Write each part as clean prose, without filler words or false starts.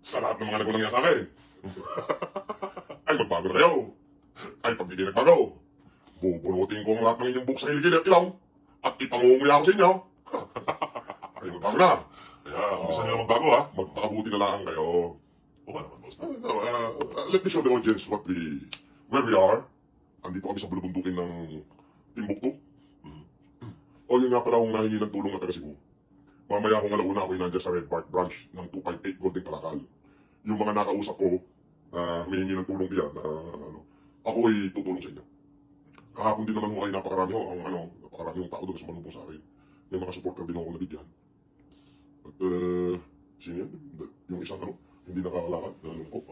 sa lahat ng mga nagulang niya sa akin. Ay, magbago na kayo. Ay, pag di nagbago, bubunutin ko ang lahat ng inyong buhok sa kiligid at ilaw at ipangunguya ako sa inyo. Ay, magbago na. Kaya, umpisa nyo na magbago ha. Magpakabuti na lang kayo. Oo nga naman, boss. Let me show the audience where we are. Andito kami sa bulubundukin ng Timbuktu. O yun nga pala akong nahingi ng tulong na taga Cebu. Mamaya akong alauna ako'y nandiyan sa Red Park branch ng 258 Golden Kalakal. Yung mga nakausap ko, humihingi ng tulong diyan, ako'y tutulong sa inyo. Kahapon din naman ho ay napakarami ho, napakarami yung tao doon na sumalumpong sa akin. May mga supporter din ako nabigyan. At, sino yan? Yung isang hindi nakakalakad, nalungkot.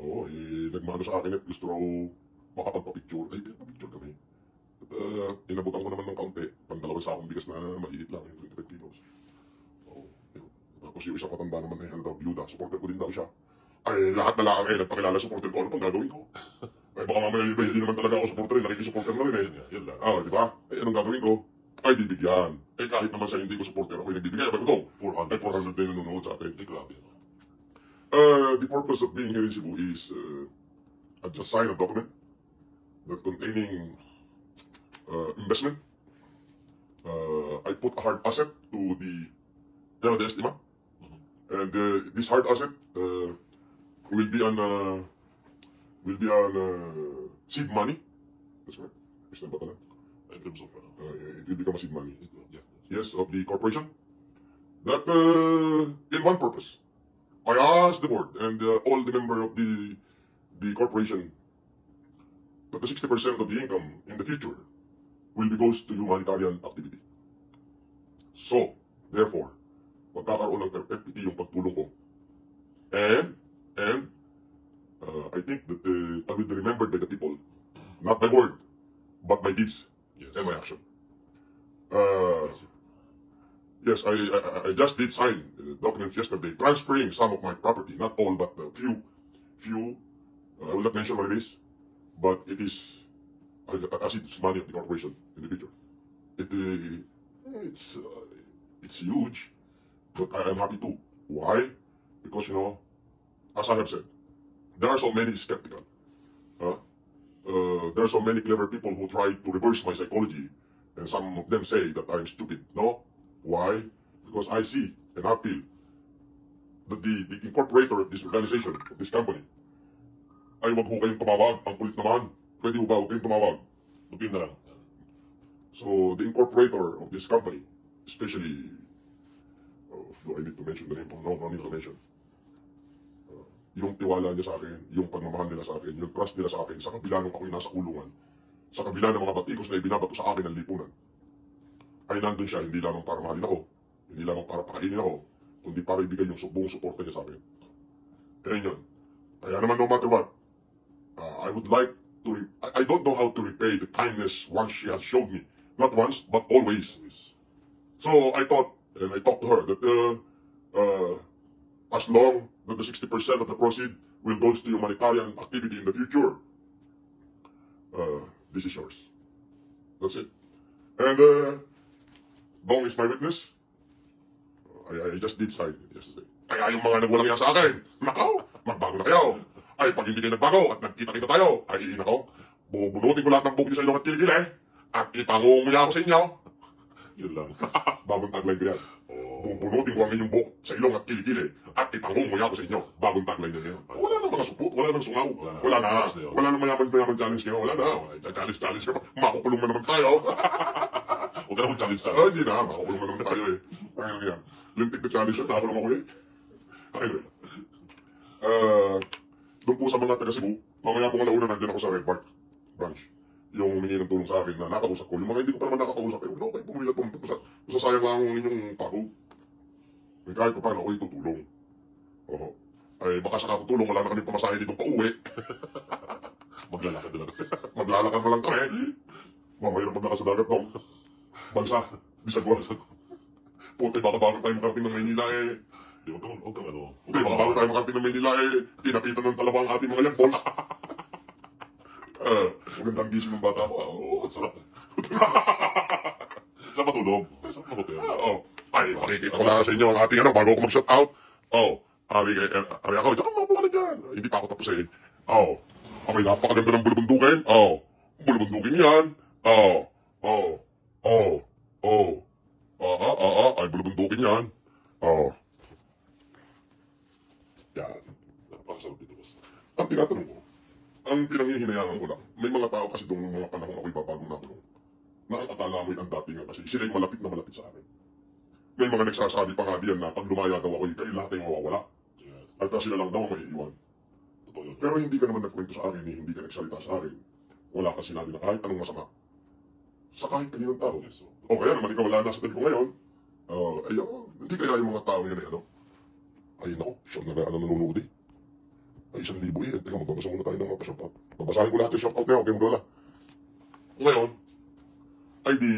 Oo, nagmano sa akin at gusto raw makapagpa-picture. Ay, pinapapicture kami. At inabutan ko naman ng kaunti, pandalawang sakong bigas na maiit lang, yung 25 kilos. Oo, yun. Tapos yung isang matanda naman na yan, byuda, supporter ko din daw siya. Ay, lahat na lang nagpakilala supporter ko, ano pang gagawin ko? Ay, baka mamaya iba, hindi naman talaga ako supporter, nakikisupporter na rin Yan lang. di ba? Ay, anong gagawin ko? Ay, bibigyan. Eh, kahit naman sa hindi ko supporter, ako'y nagbibigay. Abay ko to, 400. ay 400 din nanonood sa atin. Ay, grabe. The purpose of being here in Cebu is, I just sign a document that containing investment. I put a hard asset to the estima. And this hard asset will be on seed money. That's right. Is that better? In terms of, It will become a seed money. yeah. Yes, of the corporation. That in one purpose. I asked the board and all the member of the corporation that the 60% of the income in the future will be goes to humanitarian activity. So, therefore, magkakaroon ng FPT yung pagtulong ko. And I think that I will be remembered by the people, not by word, but by deeds and my action. Yes, I just did sign documents yesterday, transferring some of my property, not all, but few. I will not mention what it is, but it is as it's money of the corporation in the future. It's huge, but I am happy too. Why? Because as I have said, there are so many skeptical. There are so many clever people who try to reverse my psychology, and some of them say that I'm stupid. No. Why? Because I see and I feel that the incorporator of this organization, of this company, ay wag ho kayong tumawag. Ang kulit naman. Pwede ho ba huwag kayong tumawag? Lupin na lang. So, the incorporator of this company, especially, do I need to mention the name? No, no need to mention. Yung tiwala niya sa akin, yung pagmamahal nila sa akin, yung trust nila sa akin, sa kabila nung ako'y nasa kulungan, sa kabila ng mga batikos na ibinabato sa akin ng lipunan, ay nandun siya, hindi lamang para mahalin ako, hindi lamang para pakainin ako, kundi para ibigay yung buong suporta niya sa akin. Kaya yun. Kaya naman no matter what, I would like to, I don't know how to repay the kindness once she has showed me. Not once, but always. So I thought, and I talked to her, that as long that the 60% of the proceed will go to humanitarian activity in the future, this is yours. That's it. And Bong is my witness. I just did sign it yesterday. Kaya yung mga nagulang yan sa akin, nakaw, magbago na kayo. Ay, pag hindi kayo nagbago at nagkita-kita tayo, ay nakaw, bubunutin ko lahat ng buhok niyo sa ilong at kilikili, at ipangumuya ako sa inyo. Yun lang. Bagong tagline ko yan. Bubunutin ko ang inyong buhok sa ilong at kilikili, at ipangumuya ako sa inyo. Bagong tagline niya yan. Wala nang mga supot, wala nang sungaw. Wala na. Wala nang mayaman challenge kayo. Wala na. Challenge ka pa. Makukulong na naman tayo. Huwag ka na challenge sa Ay, hindi na. Makukulong na naman tayo Ay, ano yan. Lintik na challenge yun. Tako lang ako Anyway. Doon po sa mga taga Cebu, mamaya po alauna nandiyan ako sa Red Park branch. Yung humingi ng tulong sa akin na nakausap ko. Yung mga hindi ko pa naman nakakausap, huwag na ako kayo pumilat pumunta. Masasayang lang ang inyong pagod. Kahit pa paano ako'y tutulong. Ay baka sa tutulong, wala na kami pamasahe dito pa uwi. Maglalakad na lang. Maglalakad na lang kami. Mahirap maglakas sa dagat tong. Bansa. Bisagwa. Puti, baka bago tayo makarating ng Maynila Di, huwag kang Hindi, baka bago tayo makarating ng Maynila pinapitan ng talaba ang ating mga yagbol. Magandang gising ng bata ko. Sarap. Sa matulog. Sa hotel. Ay, makikita ko na sa inyo ang ating bago ako mag-shut out. Ari ako, tsaka mga ka dyan. Hindi pa ako tapos eh. Abay, napakaganda ng bulubundukin. Bulubundukin yan. Ay, bulubundukin yan. Yan. Napakasagot dito, boss. Ang tinatanong ko, ang pinanghihinayaan ko lang, may mga tao kasi itong mga panahon ako'y papagong nakulong, na ang akala mo'y ang dating kasi sila'y malapit na malapit sa akin. May mga nagsasabi pa nga diyan na pag lumaya daw ako'y kayo lahat ay mawawala. Yes. At sila lang daw ang maiiwan. Totoo yun. Pero hindi ka naman nagkwento sa akin, hindi ka nagsalita sa akin. Wala ka sinabi na kahit anong masama. Sa kahit kaninong tao. Yes, so. O kaya naman ikaw wala na sa tabi ko ngayon. Hindi kaya yung mga tao yun ay ano? Ay nako, siyam na nanonood eh. Ay 1,000 eh. Teka, magbabasa muna tayo ng mga pa-shoutout. Babasahin ko lahat yung shoutout na yun, okay mo wala. Ngayon, ay di,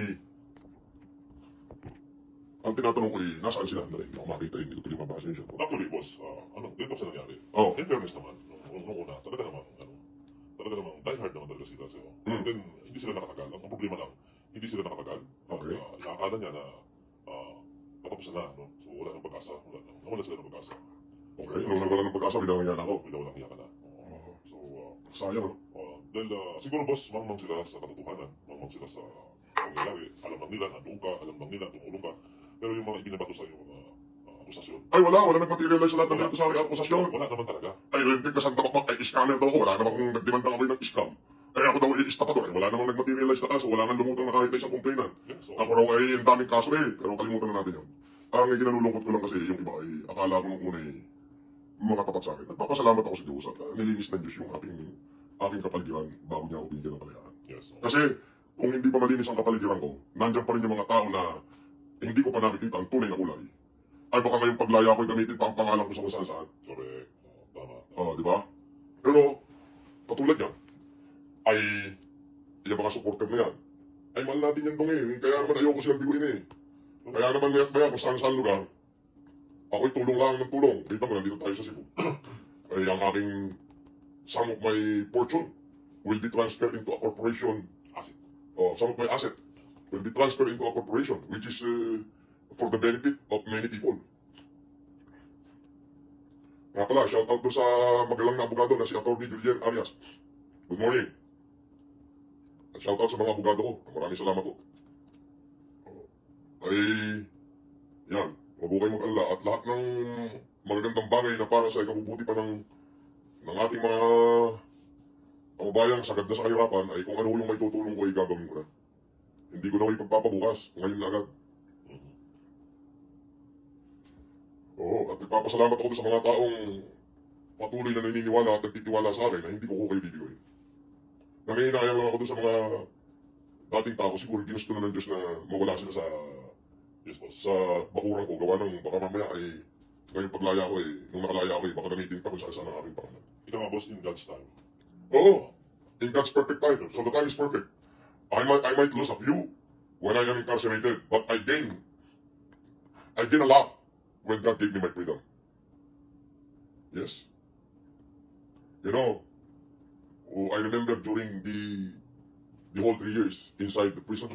ang tinatanong ko eh, nasaan sila? Hindi ako makita, hindi ko tuloy mabasa yung shoutout. Actually, boss, dito sa nangyari. Oh. In fairness naman, nung una, talaga namang die hard naman talaga sila sa'yo. Hmm. And then, hindi sila nakatagal. Ang problema lang, hindi sila nakatagal. Okay. At inaakala niya na patapos na, no? So, wala nang pag-asa. Nawala sila ng pag-asa. Okay, nung nawala ng pag-asa, binawanyan ako. Wala walang iyakan na. So, Sayang, no? dahil siguro boss, mangmang sila sa katotohanan, mangmang sila sa pangyayari. Alam lang nila, nandun ka, alam lang nila, tumulong ka. Pero yung mga ibinabato sa iyo, mga akusasyon, Ay wala nag-materialize sa lahat ng dito sa aking akusasyon. wala naman talaga. Ay, hindi ka Santa Bakmak, ay scammer daw ako, wala namang nagdemanda kami ng scam. Ay ako daw ay istapador, wala namang nag-materialize na kaso, wala nang lumutang na kahit na isang complainant. Yeah, so, Ako raw ay ang daming kaso eh, pero kalimutan na natin yun. Ang ginanulungkot ko lang kasi yung iba ay akala ko nung una eh, mga tapat sa akin. Nagpapasalamat ako sa Diyos at nilinis ng Diyos yung aking kapaligiran bago niya ako binigyan ng kalayaan. yes, so, Kasi kung hindi pa malinis ang kapaligiran ko, nandyan pa rin yung mga tao na hindi ko pa nakikita ang tunay na kulay. Ay baka ngayong paglaya ko'y gamitin pa ang pangalan ko sa kung saan-saan. correct. Tama. Di ba? Pero, katulad yan, ay, yung mga supporter na yan, ay mahal natin yan dong eh. Kaya naman ayoko silang biguin eh. Kaya naman maya kung saan lugar, ako'y tulong lang ng tulong. Kita mo, nandito tayo sa Cebu. Ay, ang aking some of my fortune will be transferred into a corporation. Asset. Some of my asset will be transferred into a corporation, which is for the benefit of many people. Nga pala, shoutout doon sa magalang na abogado na si Atty. Julian Arias. Good morning. At shoutout sa mga abogado ko. Maraming salamat po. Ay, yan. Huwag po kayong mag-alala. At lahat ng magagandang bagay na para sa ikabubuti pa ng ating mga kababayang sagad na sa kahirapan ay kung ano yung may tutulong ko ay gagawin ko na. Hindi ko na kayo pagpapabukas. Ngayon na agad. At nagpapasalamat ako sa mga taong patuloy na naniniwala at nagtitiwala sa akin na hindi ko kayo bibigay. Nanginayang lang ako doon sa mga dating tao, siguro ginusto na ng Diyos na mawala sila Yes, boss. sa bakuran ko. Gawa ng baka mamaya ay ngayong paglaya ko nung nakalaya ko baka gamitin pa kung saan ang aking pangalan. Ikaw nga, boss, in God's time. In God's perfect time. So the time is perfect. I might lose a few when I am incarcerated, but I gain a lot when God gave me my freedom. Yes. You know, I remember during the whole 3 years inside the prison,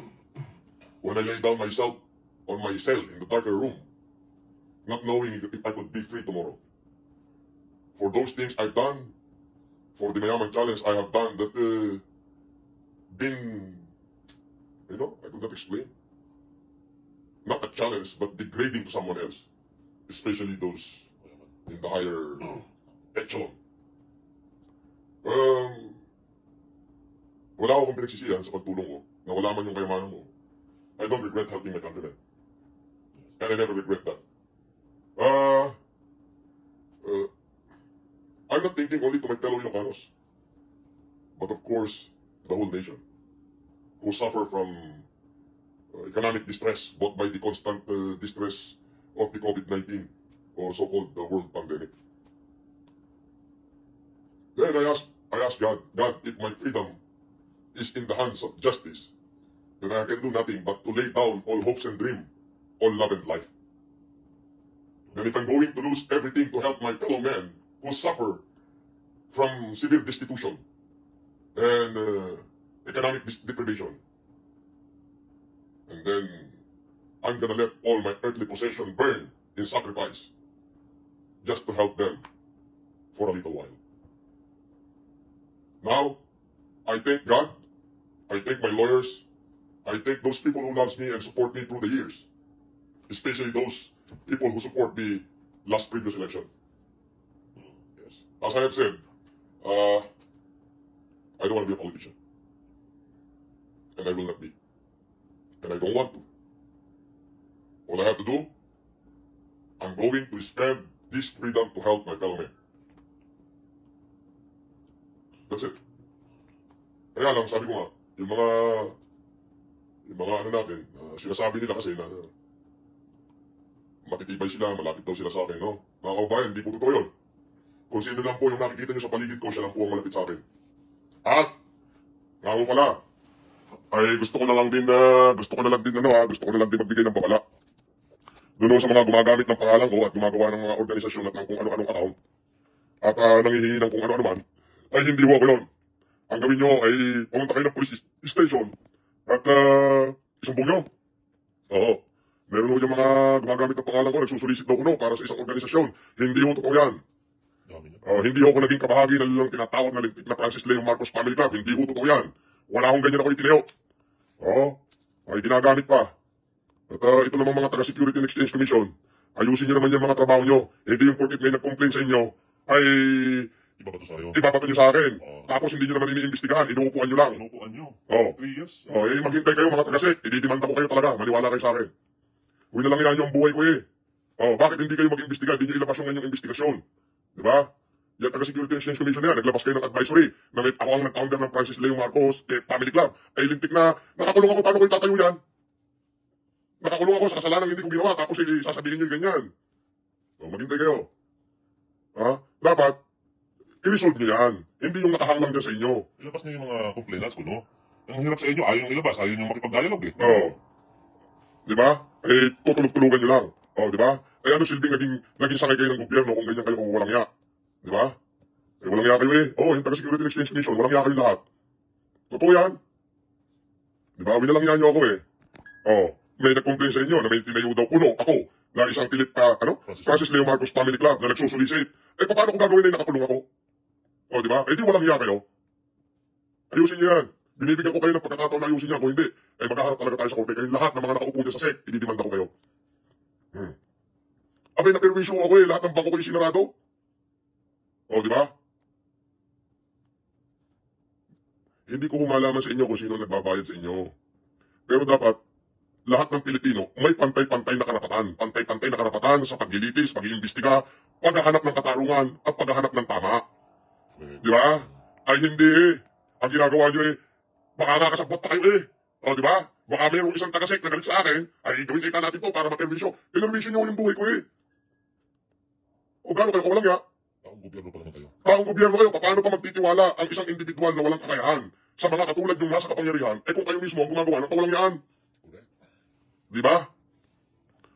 when I lay down myself on my cell in the darker room, not knowing if I could be free tomorrow. For those things I've done, for the Mayaman Challenge I have done that been, I could not explain. Not a challenge, but degrading to someone else. Especially those in the higher echelon. Wala akong pinagsisihan sa pagtulong ko. Na wala man yung kayamanan mo. I don't regret helping my countrymen. And I never regret that. I'm not thinking only to my fellow Ilocanos, but of course, the whole nation, who suffer from economic distress, both by the constant distress of the COVID-19, or so-called world pandemic. Then I ask God, if my freedom is in the hands of justice, then I can do nothing but to lay down all hopes and dreams, all love and life. Then if I'm going to lose everything to help my fellow men who suffer from severe destitution and economic deprivation, and then I'm gonna let all my earthly possession burn in sacrifice. just to help them for a little while. Now, I thank God, I thank my lawyers, I thank those people who loves me and support me through the years, especially those people who support me last previous election. Yes. As I have said, I don't want to be a politician. And I will not be. And I don't want to. All I have to do, I'm going to spend this freedom to help my fellow men. That's it. Kaya lang, sabi ko nga, yung mga ano natin, sinasabi nila kasi na matitibay sila, malapit daw sila sa akin, no? Mga kababayan, hindi po totoo yun. Kung sino lang po yung nakikita nyo sa paligid ko, siya lang po ang malapit sa akin. At, nga po pala, ay gusto ko na lang din magbigay ng babala. Doon sa mga gumagamit ng pangalan ko at gumagawa ng mga organisasyon at ng kung ano-anong account at nanghihingi ng kung ano-ano man, ay hindi ho ako yun. Ang gawin nyo ay pumunta kayo ng police station at isumbong nyo. Oo. Meron ho yung mga gumagamit ng pangalan ko, nagsusulisit daw kuno para sa isang organisasyon. Hindi ho totoo yan. Hindi ho ako naging kabahagi ng tinatawag na lintik na Francis Leo Marcos Family Club. Hindi ho totoo yan. Wala akong ganyan ako itinayo. Oo. Ay ginagamit pa. At ito namang mga taga-Security and Exchange Commission, ayusin nyo naman yung mga trabaho nyo. Hindi yung porkit may nag-complain sa inyo, ay ibabato nyo sa akin. Tapos hindi nyo naman iniimbestigahan, inuupuan nyo lang. Inuupuan nyo? Oo. 3 years? Maghintay kayo mga taga-Sec, ididimanda ko kayo talaga, maniwala kayo sa akin. Huwag na lang ilan nyo ang buhay ko eh. Bakit hindi kayo mag-imbestiga? Hindi nyo ilabas yung inyong investigasyon. Diba? Yung taga-Security and Exchange Commission na yan, naglabas kayo ng advisory na may ako ang nag-founder ng Francis Leo Marcos Family Club. Ay lintik na, nakakulong ako, paano ko itatayo yan? Nakakulong ako sa kasalanan hindi ko ginawa, tapos sasabihin nyo yung ganyan. Maghintay kayo. Dapat, i-resolve nyo yan. Hindi yung nakahang lang dyan sa inyo. Ilabas nyo yung mga complainants ko, no? Ang hirap sa inyo, ayaw nyo ilabas, ayaw nyo makipag-dialogue eh. Diba? Tutulog-tulugan nyo lang. Diba? Ano silbing naging sangay kayo ng gobyerno kung ganyan kayo kung walang ya? Diba? Walang ya kayo eh. Yung taga-Security and Exchange Commission, walang ya kayo lahat. Totoo yan. Diba? Winalang ya nyo ako eh. May nag-complain sa inyo na may tinayo daw puno ako na isang pilit Francis Leo Marcos Family Club na nagsusulisit. Paano kung gagawin na nakakulong ako? Diba? Di walang iya kayo. Ayusin nyo yan. Binibigyan ko kayo ng pagkakataon na ayusin niya. Kung hindi, maghaharap talaga tayo sa korte. Kayong lahat ng mga nakaupo dyan sa SEC, ididimanda ko kayo. Abay, na-permission ako eh. Lahat ng bangko kayo sinarado. Diba? Hindi ko humalaman sa inyo kung sino nagbabayad sa inyo. Pero dapat, lahat ng Pilipino may pantay-pantay na karapatan. Pantay-pantay na karapatan sa paglilitis, pag-iimbestiga, paghahanap ng katarungan, at paghahanap ng tama. Di ba? Ay hindi eh. Ang ginagawa nyo eh, baka nakasabot pa kayo eh. Di ba? Baka mayroong isang taga-sec na galit sa akin, ay gawin kayo natin to para mapermisyo. Pinermisyo nyo yung buhay ko eh. Gano'n kayo kawalang ya? Taong gobyerno pa naman kayo. Taong gobyerno kayo, paano pa magtitiwala ang isang individual na walang kakayahan sa mga katulad yung nasa kapangyarihan, kung kayo mismo ang gumagawa ng kawalang yaan? Di ba?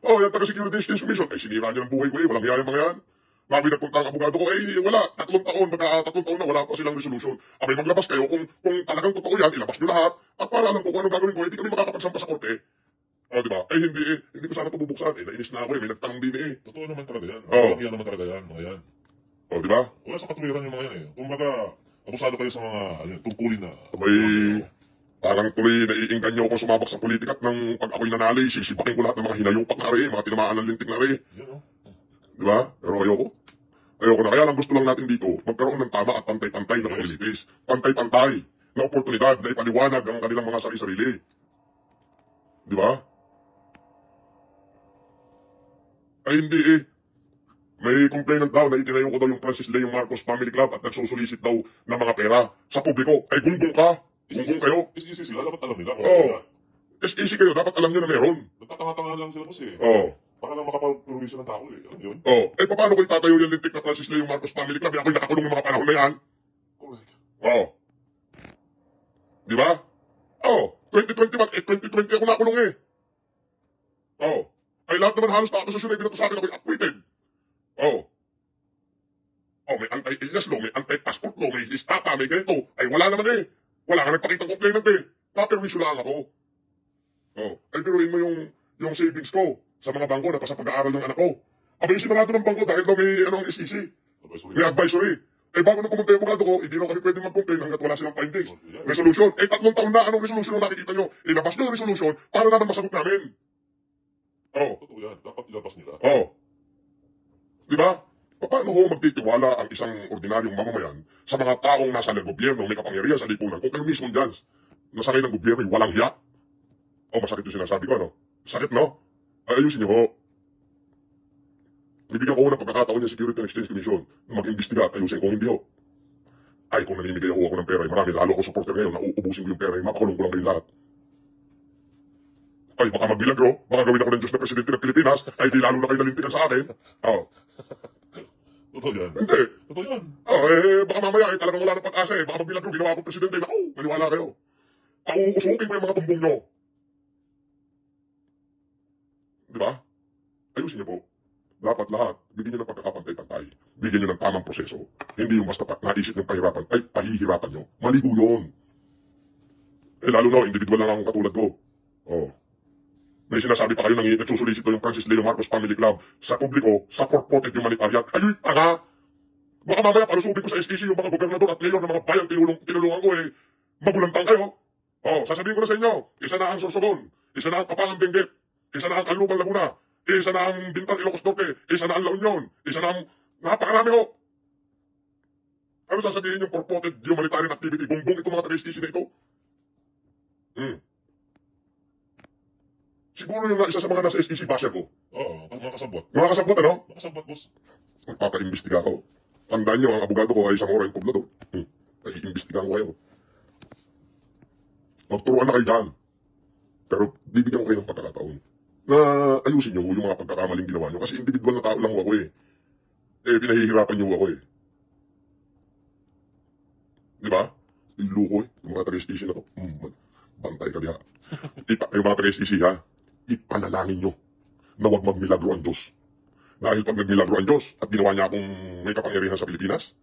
Yung taga-Security and Exchange Commission, sinira niya ng buhay ko eh, walang hiyayang mga yan. Bago nagpunta ang abogado ko, wala, 3 taon, magka-3 taon na, wala pa silang resolution. Abay, maglabas kayo, kung talagang totoo yan, ilabas nyo lahat, at para alam ko kung anong gagawin ko, hindi kami makakapagsampa sa korte. Di ba? Hindi ko sana ito bubuksan, nainis na ako may nagtanong din eh. Totoo naman talaga yan. Walang yan naman talaga yan, mga yan. Di ba? Wala sa katuwiran yung mga yan eh. Kung baga, abusado kayo sa mga tungkulin na. Parang tuloy naiinggan nyo ako sumabak sa politika at nang pag ako'y nanali, sisipakin ko lahat ng mga hinayupak na rin, mga tinamaan ng lintik na rin. Di ba? Pero ayoko na. Kaya lang gusto lang natin dito, magkaroon ng tama at pantay-pantay na paglilitis. Pantay-pantay na oportunidad na ipaliwanag ang kanilang mga sarili-sarili. Di ba? Ay hindi eh. May complainant daw na itinayo ko daw yung Francis Leo Marcos Family Club at nagsusulisit daw ng mga pera sa publiko. Ay gunggong ka. Gunggong kayo. SEC sila, dapat alam nila. SEC kayo, dapat alam nyo na meron. Nagtatanga-tanga lang sila kasi. Para lang makapag-provision ng tao eh. Alam yun? Paano ko itatayo yung lintik na Francis Leo Marcos Family Club? Ako'y nakakulong ng mga panahon na yan. Correct. Di ba? 2020 ako nakulong eh. Ay lahat naman halos na akusasyon ay binato sa akin, ako'y acquitted. May anti-alias law, may anti-passport law, may istapa, may ganito. Ay wala naman eh. Wala nga nagpakitang complainant eh. Paperwisyo lang ako. Ay biruin mo yung savings ko sa mga bangko na pa sa pag-aaral ng anak ko. Abay, sinarado ng bangko dahil daw may SEC. Advisory. May advisory. Eh, bago na pumunta yung abogado ko, hindi raw kami pwede mag-complain hanggat wala silang findings. Resolution. Eh, 3 taon na, anong resolution ang nakikita nyo? Ilabas nyo yung resolution para naman masagot namin. Oh, Totoo yan. Dapat ilabas nila. oh. Di ba? Paano ho magtitiwala ang isang ordinaryong mamamayan sa mga taong nasa gobyerno, may kapangyarihan sa lipunan, kung kayo mismo dyan, nasakay ng gobyerno, yung walang hiya? Oh, masakit yung sinasabi ko, ano? Sakit, no? Ay, ayusin nyo ho. Bibigyan ko ho ng pagkakataon yung Security and Exchange Commission na mag-imbestiga at ayusin. Kung hindi ho, ay kung nanimigay ho ako ng pera, marami, lalo ako supporter ngayon, na uubusin ko yung pera, mapakulong ko lang kayong lahat. Ay, baka magmilagro, baka gawin ako ng Diyos na Presidente ng Pilipinas, ay di lalo na kayo nalintikan sa akin. Oh. Totoo yan. Hindi. Totoo yan. Oh, eh, baka mamaya, eh, talagang wala ng pag-asa, eh. Baka magmilagro, ginawa akong Presidente, naku, maniwala kayo. Pauusukin ko yung mga tumbong nyo. Di ba? Ayusin niyo po. Dapat lahat, bigyan niyo ng pagkakapantay-pantay. Bigyan niyo ng tamang proseso. Hindi yung basta naisip ng pahirapan, ay pahihirapan niyo. Mali po yun. Eh, lalo na, individual lang akong katulad ko. Oh. May sinasabi pa kayo nang nagsusolicito yung Francis Leo Marcos Family Club sa publiko, sa purported humanitarian. Ayo'y tanga! Baka mamaya palusubin ko sa SEC yung mga gobernador at mayor ng mga bayang tinulungan ko eh. Magulantang kayo. Oh, sasabihin ko na sa inyo, isa na ang Sorsogon, isa na ang Kapangang Benguet, isa na ang Caloocan Laguna, isa na ang Bintan Ilocos Norte, isa na ang La Union, isa na ang napakarami ho. Ano sasabihin yung purported humanitarian activity? Bumbong itong mga taga-SEC na ito. Siguro yung isa sa mga nasa SEC basher ko. Oo, mga kasabot. Mga kasabot, ano? Mga kasabot, boss. Magpapaimbestiga ako. Tandaan nyo, ang abogado ko ay Zamora yung Poblado. Ay iimbestigahan ko kayo. Magturuan na kayo dyan. Pero bibigyan ko kayo ng pagkakataon na ayusin nyo yung mga pagkakamaling ginawa nyo. Kasi individual na tao lang ako eh. Eh, pinahihirapan nyo ako eh. Di ba? Iluko eh. Yung mga taga-SEC na to. Bantay ka diha. Yung mga taga-SEC ha, ipanalangin nyo na huwag magmilagro ang Diyos. Dahil pag nagmilagro ang Diyos at ginawa niya akong may kapangyarihan sa Pilipinas,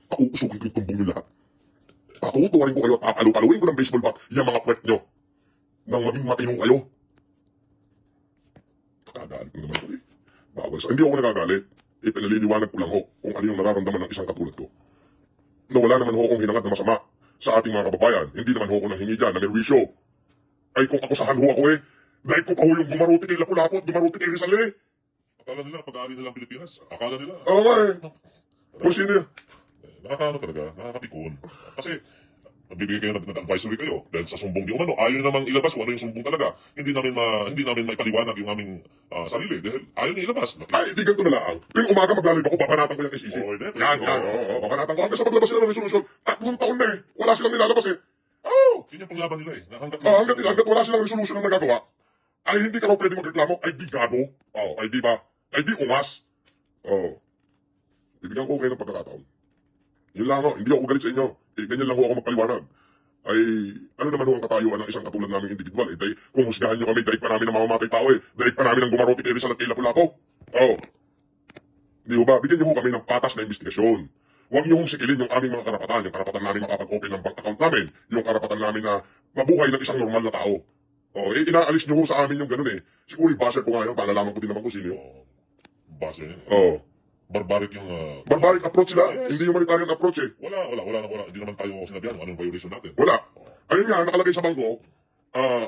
pauusukin ko yung tumbong nyo lahat. Patutuwarin ko kayo at papalu-paluin ko ng baseball bat yung mga puwet nyo nang maging matinong kayo. Nakagalit ko naman ko eh. Bawal sa... Hindi ako nagagalit. Pinaliliwanag ko lang ho kung ano yung nararamdaman ng isang katulad ko. Na wala naman ho akong hinangad na masama sa ating mga kababayan. Hindi naman ho ako nang hingi dyan na merwisyo. Ay kung akusahan ho ako eh, dahil ko pa ho yung gumaruti kay Lapu-Lapu at gumaruti kay Rizal eh. Akala nila, pag-aari nila ang Pilipinas. Akala nila. Oo nga eh. Kung sino yan? Nakakaano talaga, nakakapikon. Kasi, nagbibigay kayo ng advisory kayo dahil sa sumbong di umano. Ayaw nyo namang ilabas kung ano yung sumbong talaga. Hindi namin maipaliwanag yung aming sarili dahil ayaw nyo ilabas. Ay, di ganito na lang. Tuwing umaga maglalib ako, papanatan ko yung SEC. Oo, hindi. Yan, oo, papanatan ko. Hanggang sa paglabas nila ng resolution, 3 taon na eh. Wala silang nilalabas eh. Oo. Yun yung panglaban nila eh. Hanggat wala silang resolution na nagagawa, ay hindi ka raw pwede magreklamo, ay di gago. Oo, ay di ba? Ay di umas. Oo. Ibigyan ko kayo ng pagkakataon. Yun lang ho, hindi ako galit sa inyo. Eh, ganyan lang ho ako magpaliwanag. Ay, ano naman ho ang katayuan ng isang katulad naming individual? Eh, dahil kung husgahan nyo kami, dahil pa namin ang mamamatay tao eh. Dahil pa namin ang gumarote kay Rizal at kay Lapu-Lapu. Oo. Di ba? Bigyan nyo ho kami ng patas na investigasyon. Huwag nyo hong sikilin yung aming mga karapatan, yung karapatan namin makapag-open ng bank account namin, yung karapatan namin na mabuhay ng isang normal na tao. Oh, eh, inaalis nyo ho sa amin yung ganun eh. Siguro i-basher ko nga yun, para nalaman ko din naman kung sino yun. Base yun. Oo. Barbaric yung... Barbaric approach sila, Yes. hindi humanitarian approach eh. Wala. Hindi naman tayo sinabihan kung anong violation natin. Wala. Ayun nga, nakalagay sa bangko,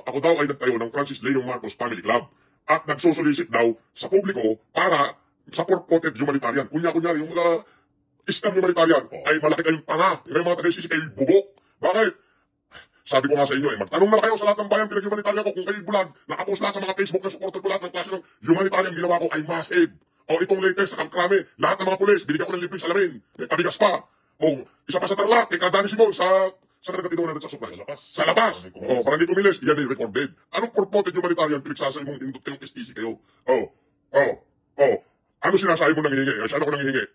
ako daw ay nagtayo ng Francis Leo Marcos Family Club at nagsosolicit daw sa publiko para sa purported humanitarian. Kunya-kunyari, yung mga scam humanitarian ay malaki kayong tanga. Yung mga taga-SEC kayo bubok. Bakit? Sabi ko nga sa inyo eh, magtanong na kayo sa lahat ng bayan pinag-humanitarian ko kung kayo bulag, nakapost lahat sa mga Facebook na supporter ko lahat ng klase ng humanitarian ginawa ko ay massive. O itong latest sa Kamkrame, lahat ng mga pulis, binigyan ko ng libreng salamin, may pabigas pa. O isa pa sa Tarlac, kay Kadani Simon, sa nagkatinaw na sa supply. Sa labas. O, parang hindi kumilis, yan ay recorded. Anong purported humanitarian, pinagsasay mong indot kayong STC kayo? Ano sinasabi mo nangihingi? Ay, saan ako nangihingi?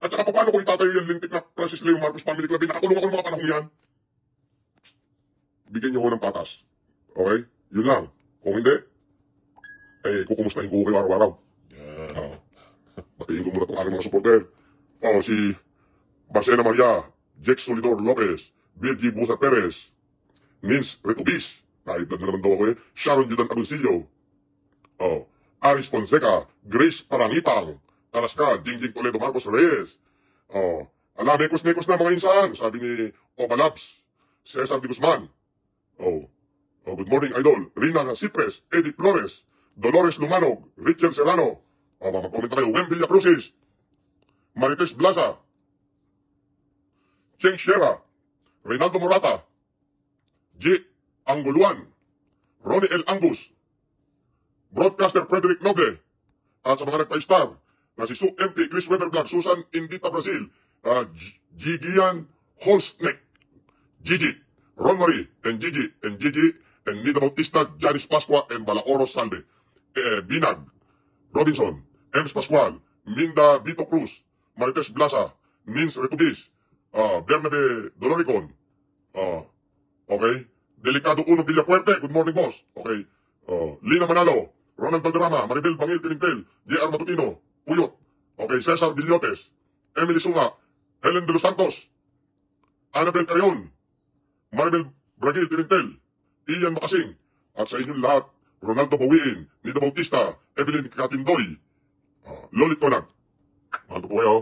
At saka paano ko itatayo yung lintik na Francis Leo Marcos Family Club? Nakakulong ako ng mga panahon yan. Bigyan niyo ko ng patas. Okay? Yun lang. Kung hindi, eh, kukumustahin ko kayo araw-araw. Batiin ko muna itong aking mga supporter. Si Marcena Maria, Jex Solidor Lopez, Virgie Busa Perez, Nins Retubis, nahiblag na naman daw ako eh, Sharon Judan Agoncillo, Aris Fonseca, Grace Parangitang, Tarasca, Jingjing Toledo Marcos Reyes. Mekos-mekos na mga insan, sabi ni Obalabs, Cesar de Guzman. Good morning, Idol. Rina Cipres, Eddie Flores, Dolores Lumanog, Richard Serrano. Mag-comment na kayo. Wem Villacrucis, Marites Blaza, Cheng Sierra, Reynaldo Morata, G. Anguluan, Ronnie L. Angus, Broadcaster Frederick Noble, at sa mga nagpa-star na si Sue MP, Chris Weberblad, Susan Indita Brazil, Gigian Holsneck, Gigi, Ron Marie, and Gigi, and Nida Bautista, Janice Pasqua, and Balaoros Salde, Binag, Robinson, Ems Pascual, Minda Vito Cruz, Marites Blaza, Nins Retubis, Bernabe Doloricon, okay, Delicado Uno Villapuerte, good morning boss, okay, Lina Manalo, Ronald Valderrama, Maribel Bangil Pinintel, J.R. Matutino, Puyot, okay, Cesar Villotes, Emily Sunga, Helen de los Santos, Annabel Carion, Maribel Bragil Pinintel, Ian Makasing, at sa inyong lahat, Ronaldo Bawiin, Nida Bautista, Evelyn Katindoy, Lolit Tonag. Mahal ko po kayo.